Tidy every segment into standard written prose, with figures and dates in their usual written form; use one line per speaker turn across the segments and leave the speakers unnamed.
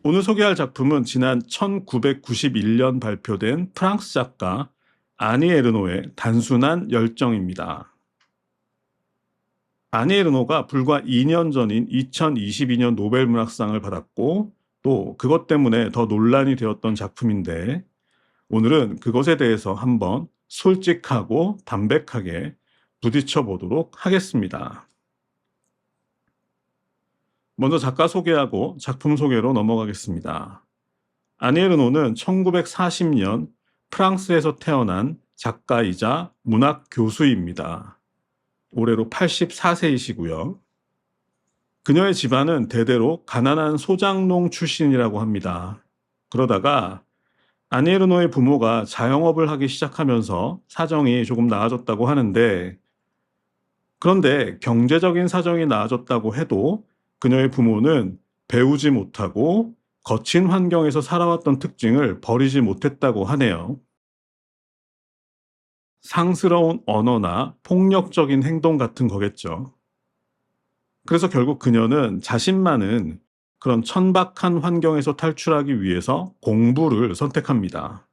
오늘 소개할 작품은 지난 1991년 발표된 프랑스 작가 아니 에르노의 단순한 열정입니다. 아니 에르노가 불과 2년 전인 2022년 노벨문학상을 받았고 또 그것 때문에 더 논란이 되었던 작품인데 오늘은 그것에 대해서 한번 솔직하고 담백하게 부딪혀 보도록 하겠습니다. 먼저 작가 소개하고 작품 소개로 넘어가겠습니다. 아니 에르노는 1940년 프랑스에서 태어난 작가이자 문학 교수입니다. 올해로 84세이시고요. 그녀의 집안은 대대로 가난한 소장농 출신이라고 합니다. 그러다가 아니 에르노의 부모가 자영업을 하기 시작하면서 사정이 조금 나아졌다고 하는데, 그런데 경제적인 사정이 나아졌다고 해도 그녀의 부모는 배우지 못하고 거친 환경에서 살아왔던 특징을 버리지 못했다고 하네요. 상스러운 언어나 폭력적인 행동 같은 거겠죠. 그래서 결국 그녀는 자신만은 그런 천박한 환경에서 탈출하기 위해서 공부를 선택합니다.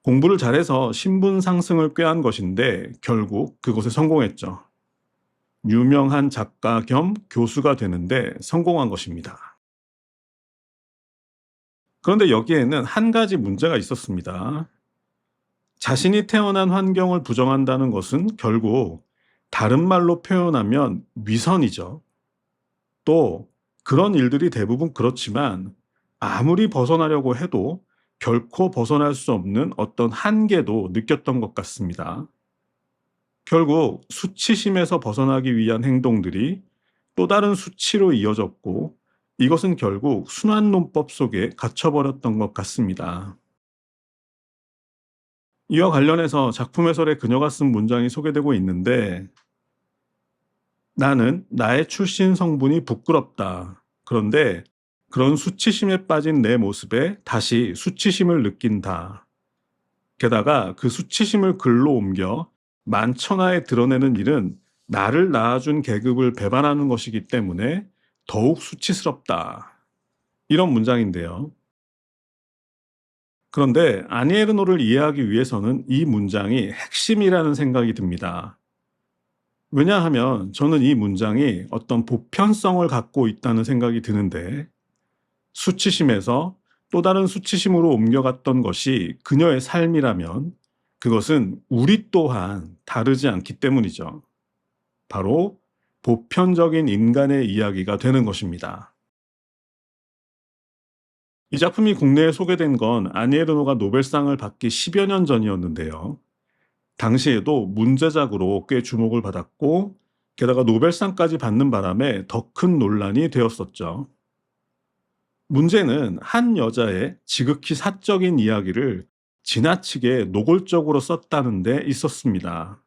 공부를 잘해서 신분 상승을 꾀한 것인데 결국 그것에 성공했죠. 유명한 작가 겸 교수가 되는데 성공한 것입니다. 그런데 여기에는 한 가지 문제가 있었습니다. 자신이 태어난 환경을 부정한다는 것은 결국 다른 말로 표현하면 위선이죠. 또 그런 일들이 대부분 그렇지만 아무리 벗어나려고 해도 결코 벗어날 수 없는 어떤 한계도 느꼈던 것 같습니다. 결국 수치심에서 벗어나기 위한 행동들이 또 다른 수치로 이어졌고 이것은 결국 순환론법 속에 갇혀버렸던 것 같습니다. 이와 관련해서 작품 해설에 그녀가 쓴 문장이 소개되고 있는데, 나는 나의 출신 성분이 부끄럽다. 그런데 그런 수치심에 빠진 내 모습에 다시 수치심을 느낀다. 게다가 그 수치심을 글로 옮겨 만천하에 드러내는 일은 나를 낳아준 계급을 배반하는 것이기 때문에 더욱 수치스럽다. 이런 문장인데요. 그런데 아니에르노를 이해하기 위해서는 이 문장이 핵심이라는 생각이 듭니다. 왜냐하면 저는 이 문장이 어떤 보편성을 갖고 있다는 생각이 드는데, 수치심에서 또 다른 수치심으로 옮겨갔던 것이 그녀의 삶이라면 그것은 우리 또한 다르지 않기 때문이죠. 바로 보편적인 인간의 이야기가 되는 것입니다. 이 작품이 국내에 소개된 건 아니에르노가 노벨상을 받기 10여 년 전이었는데요. 당시에도 문제작으로 꽤 주목을 받았고 게다가 노벨상까지 받는 바람에 더 큰 논란이 되었었죠. 문제는 한 여자의 지극히 사적인 이야기를 지나치게 노골적으로 썼다는 데 있었습니다.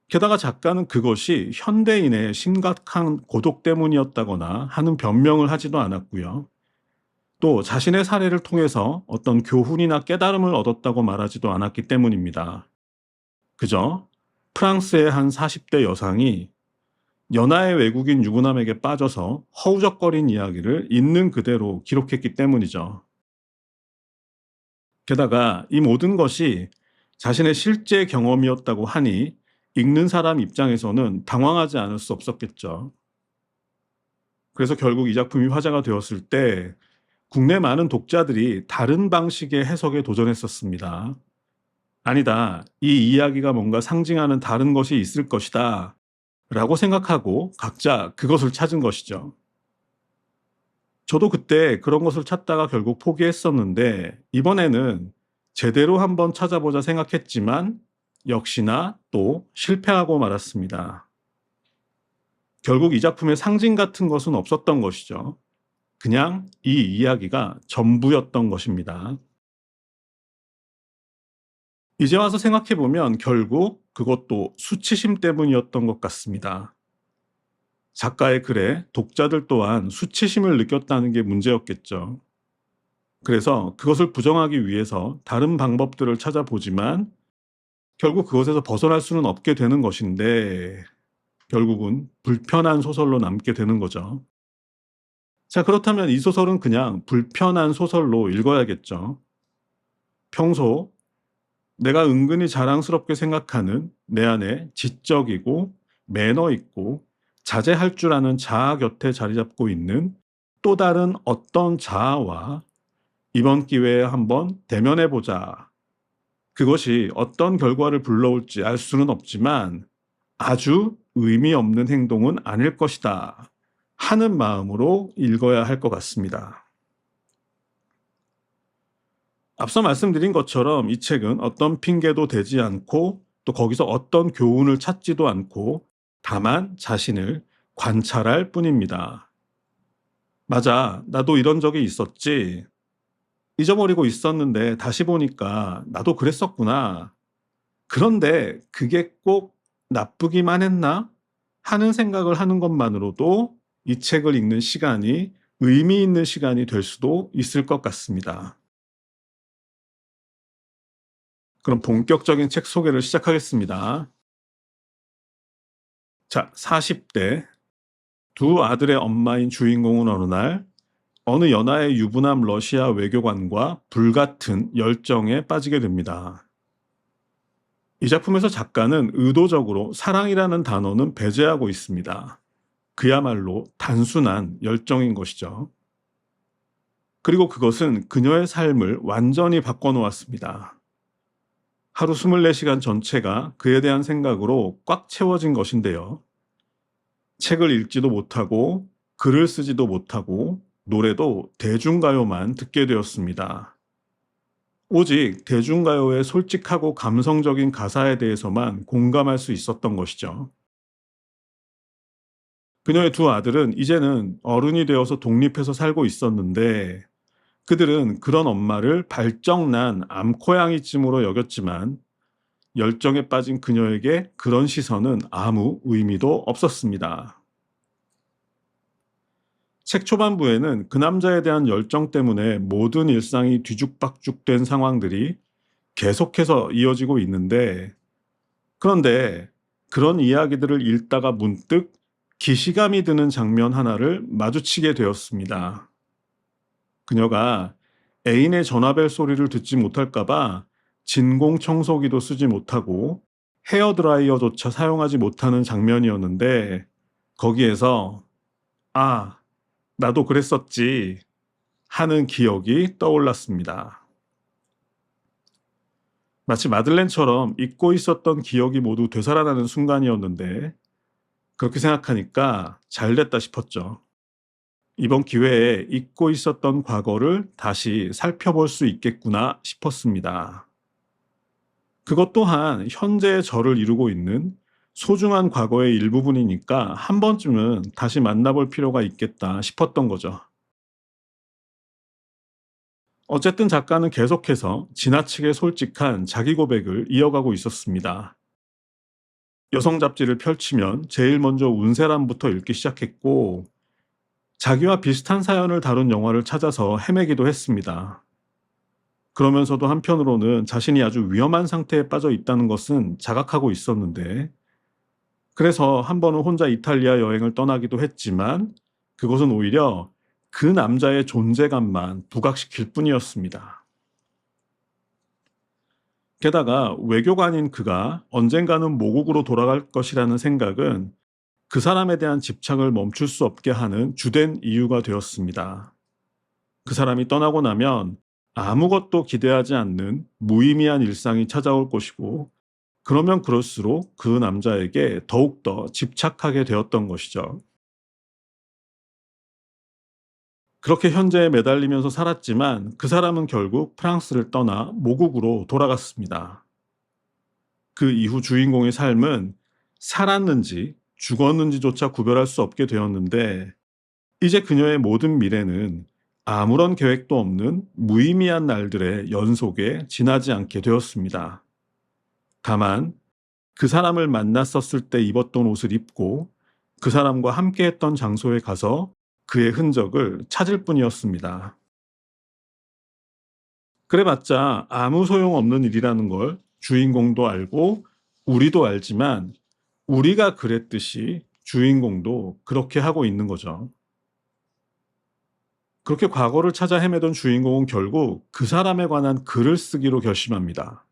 게다가 작가는 그것이 현대인의 심각한 고독 때문이었다거나 하는 변명을 하지도 않았고요. 또 자신의 사례를 통해서 어떤 교훈이나 깨달음을 얻었다고 말하지도 않았기 때문입니다. 그저 프랑스의 한 40대 여상이 연하의 외국인 유부남에게 빠져서 허우적거린 이야기를 있는 그대로 기록했기 때문이죠. 게다가 이 모든 것이 자신의 실제 경험이었다고 하니 읽는 사람 입장에서는 당황하지 않을 수 없었겠죠. 그래서 결국 이 작품이 화제가 되었을 때 국내 많은 독자들이 다른 방식의 해석에 도전했었습니다. 아니다, 이 이야기가 뭔가 상징하는 다른 것이 있을 것이다 라고 생각하고 각자 그것을 찾은 것이죠. 저도 그때 그런 것을 찾다가 결국 포기했었는데 이번에는 제대로 한번 찾아보자 생각했지만 역시나 또 실패하고 말았습니다. 결국 이 작품에 상징 같은 것은 없었던 것이죠. 그냥 이 이야기가 전부였던 것입니다. 이제 와서 생각해보면 결국 그것도 수치심 때문이었던 것 같습니다. 작가의 글에 독자들 또한 수치심을 느꼈다는 게 문제였겠죠. 그래서 그것을 부정하기 위해서 다른 방법들을 찾아보지만 결국 그것에서 벗어날 수는 없게 되는 것인데 결국은 불편한 소설로 남게 되는 거죠. 자, 그렇다면 이 소설은 그냥 불편한 소설로 읽어야겠죠. 평소 내가 은근히 자랑스럽게 생각하는 내 안에 지적이고 매너 있고 자제할 줄 아는 자아 곁에 자리 잡고 있는 또 다른 어떤 자아와 이번 기회에 한번 대면해 보자. 그것이 어떤 결과를 불러올지 알 수는 없지만 아주 의미 없는 행동은 아닐 것이다 하는 마음으로 읽어야 할 것 같습니다. 앞서 말씀드린 것처럼 이 책은 어떤 핑계도 대지 않고 또 거기서 어떤 교훈을 찾지도 않고 다만 자신을 관찰할 뿐입니다. 맞아, 나도 이런 적이 있었지. 잊어버리고 있었는데 다시 보니까 나도 그랬었구나. 그런데 그게 꼭 나쁘기만 했나? 하는 생각을 하는 것만으로도 이 책을 읽는 시간이 의미 있는 시간이 될 수도 있을 것 같습니다. 그럼 본격적인 책 소개를 시작하겠습니다. 자, 40대. 두 아들의 엄마인 주인공은 어느 날 어느 연하의 유부남 러시아 외교관과 불같은 열정에 빠지게 됩니다. 이 작품에서 작가는 의도적으로 사랑이라는 단어는 배제하고 있습니다. 그야말로 단순한 열정인 것이죠. 그리고 그것은 그녀의 삶을 완전히 바꿔놓았습니다. 하루 24시간 전체가 그에 대한 생각으로 꽉 채워진 것인데요. 책을 읽지도 못하고 글을 쓰지도 못하고 노래도 대중가요만 듣게 되었습니다. 오직 대중가요의 솔직하고 감성적인 가사에 대해서만 공감할 수 있었던 것이죠. 그녀의 두 아들은 이제는 어른이 되어서 독립해서 살고 있었는데 그들은 그런 엄마를 발정난 암코양이쯤으로 여겼지만 열정에 빠진 그녀에게 그런 시선은 아무 의미도 없었습니다. 책 초반부에는 그 남자에 대한 열정 때문에 모든 일상이 뒤죽박죽된 상황들이 계속해서 이어지고 있는데 그런데 그런 이야기들을 읽다가 문득 기시감이 드는 장면 하나를 마주치게 되었습니다. 그녀가 애인의 전화벨 소리를 듣지 못할까봐 진공 청소기도 쓰지 못하고 헤어드라이어조차 사용하지 못하는 장면이었는데 거기에서 아, 나도 그랬었지 하는 기억이 떠올랐습니다. 마치 마들렌처럼 잊고 있었던 기억이 모두 되살아나는 순간이었는데 그렇게 생각하니까 잘됐다 싶었죠. 이번 기회에 잊고 있었던 과거를 다시 살펴볼 수 있겠구나 싶었습니다. 그것 또한 현재의 저를 이루고 있는 소중한 과거의 일부분이니까 한 번쯤은 다시 만나볼 필요가 있겠다 싶었던 거죠. 어쨌든 작가는 계속해서 지나치게 솔직한 자기 고백을 이어가고 있었습니다. 여성 잡지를 펼치면 제일 먼저 운세람부터 읽기 시작했고 자기와 비슷한 사연을 다룬 영화를 찾아서 헤매기도 했습니다. 그러면서도 한편으로는 자신이 아주 위험한 상태에 빠져 있다는 것은 자각하고 있었는데 그래서 한 번은 혼자 이탈리아 여행을 떠나기도 했지만 그것은 오히려 그 남자의 존재감만 부각시킬 뿐이었습니다. 게다가 외교관인 그가 언젠가는 모국으로 돌아갈 것이라는 생각은 그 사람에 대한 집착을 멈출 수 없게 하는 주된 이유가 되었습니다. 그 사람이 떠나고 나면 아무것도 기대하지 않는 무의미한 일상이 찾아올 것이고 그러면 그럴수록 그 남자에게 더욱더 집착하게 되었던 것이죠. 그렇게 현재에 매달리면서 살았지만 그 사람은 결국 프랑스를 떠나 모국으로 돌아갔습니다. 그 이후 주인공의 삶은 살았는지 죽었는지조차 구별할 수 없게 되었는데 이제 그녀의 모든 미래는 아무런 계획도 없는 무의미한 날들의 연속에 지나지 않게 되었습니다. 다만 그 사람을 만났었을 때 입었던 옷을 입고 그 사람과 함께했던 장소에 가서 그의 흔적을 찾을 뿐이었습니다. 그래봤자 아무 소용없는 일이라는 걸 주인공도 알고 우리도 알지만 우리가 그랬듯이 주인공도 그렇게 하고 있는 거죠. 그렇게 과거를 찾아 헤매던 주인공은 결국 그 사람에 관한 글을 쓰기로 결심합니다.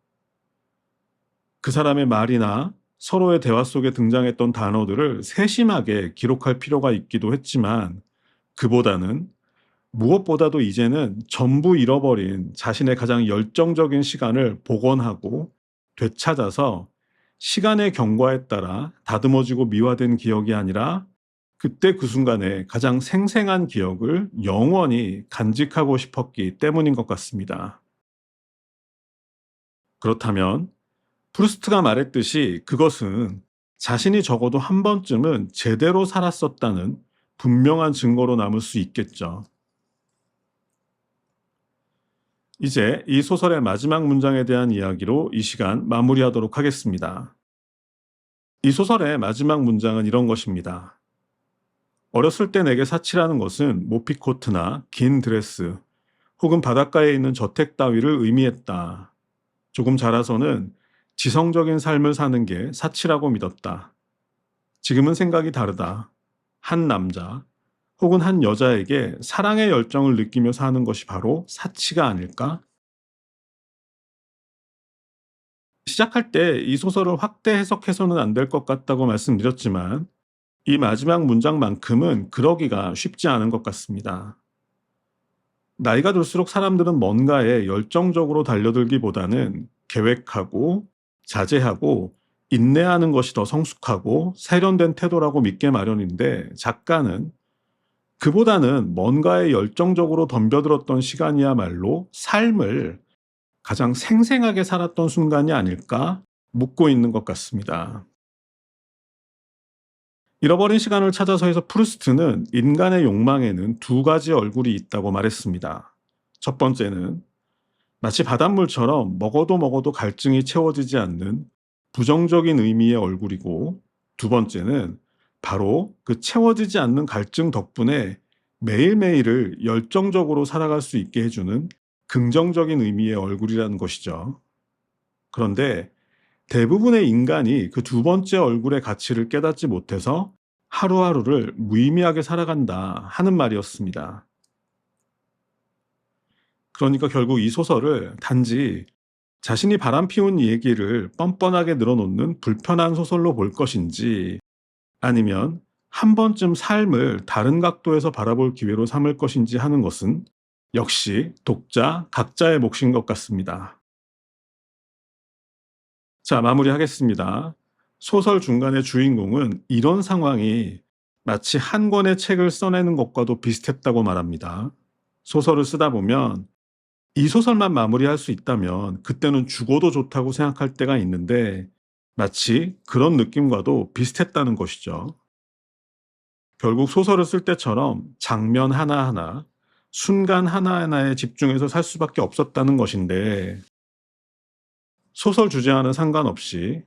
그 사람의 말이나 서로의 대화 속에 등장했던 단어들을 세심하게 기록할 필요가 있기도 했지만, 그보다는 무엇보다도 이제는 전부 잃어버린 자신의 가장 열정적인 시간을 복원하고 되찾아서 시간의 경과에 따라 다듬어지고 미화된 기억이 아니라 그때 그 순간의 가장 생생한 기억을 영원히 간직하고 싶었기 때문인 것 같습니다. 그렇다면 프루스트가 말했듯이 그것은 자신이 적어도 한 번쯤은 제대로 살았었다는 분명한 증거로 남을 수 있겠죠. 이제 이 소설의 마지막 문장에 대한 이야기로 이 시간 마무리하도록 하겠습니다. 이 소설의 마지막 문장은 이런 것입니다. 어렸을 때 내게 사치라는 것은 모피코트나 긴 드레스 혹은 바닷가에 있는 저택 따위를 의미했다. 조금 자라서는 지성적인 삶을 사는 게 사치라고 믿었다. 지금은 생각이 다르다. 한 남자 혹은 한 여자에게 사랑의 열정을 느끼며 사는 것이 바로 사치가 아닐까? 시작할 때 이 소설을 확대 해석해서는 안 될 것 같다고 말씀드렸지만, 이 마지막 문장만큼은 그러기가 쉽지 않은 것 같습니다. 나이가 들수록 사람들은 뭔가에 열정적으로 달려들기보다는 계획하고 자제하고 인내하는 것이 더 성숙하고 세련된 태도라고 믿게 마련인데, 작가는 그보다는 뭔가에 열정적으로 덤벼들었던 시간이야말로 삶을 가장 생생하게 살았던 순간이 아닐까 묻고 있는 것 같습니다. 잃어버린 시간을 찾아서에서 프루스트는 인간의 욕망에는 두 가지 얼굴이 있다고 말했습니다. 첫 번째는 마치 바닷물처럼 먹어도 먹어도 갈증이 채워지지 않는 부정적인 의미의 얼굴이고, 두 번째는 바로 그 채워지지 않는 갈증 덕분에 매일매일을 열정적으로 살아갈 수 있게 해주는 긍정적인 의미의 얼굴이라는 것이죠. 그런데 대부분의 인간이 그 두 번째 얼굴의 가치를 깨닫지 못해서 하루하루를 무의미하게 살아간다 하는 말이었습니다. 그러니까 결국 이 소설을 단지 자신이 바람피운 얘기를 뻔뻔하게 늘어놓는 불편한 소설로 볼 것인지, 아니면 한 번쯤 삶을 다른 각도에서 바라볼 기회로 삼을 것인지 하는 것은 역시 독자 각자의 몫인 것 같습니다. 자, 마무리하겠습니다. 소설 중간의 주인공은 이런 상황이 마치 한 권의 책을 써내는 것과도 비슷했다고 말합니다. 소설을 쓰다 보면 이 소설만 마무리할 수 있다면 그때는 죽어도 좋다고 생각할 때가 있는데, 마치 그런 느낌과도 비슷했다는 것이죠. 결국 소설을 쓸 때처럼 장면 하나하나, 순간 하나하나에 집중해서 살 수밖에 없었다는 것인데, 소설 주제와는 상관없이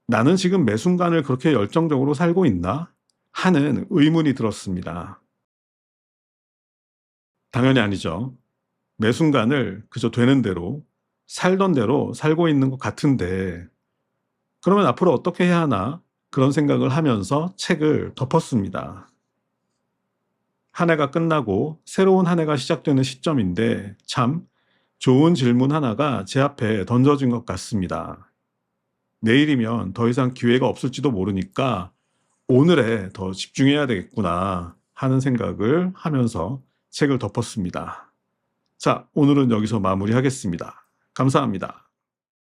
나는 지금 매 순간을 그렇게 열정적으로 살고 있나? 하는 의문이 들었습니다. 당연히 아니죠. 매 순간을 그저 되는 대로, 살던 대로 살고 있는 것 같은데, 그러면 앞으로 어떻게 해야 하나? 그런 생각을 하면서 책을 덮었습니다. 한 해가 끝나고 새로운 한 해가 시작되는 시점인데, 참 좋은 질문 하나가 제 앞에 던져진 것 같습니다. 내일이면 더 이상 기회가 없을지도 모르니까 오늘에 더 집중해야 되겠구나 하는 생각을 하면서 책을 덮었습니다. 자, 오늘은 여기서 마무리하겠습니다. 감사합니다.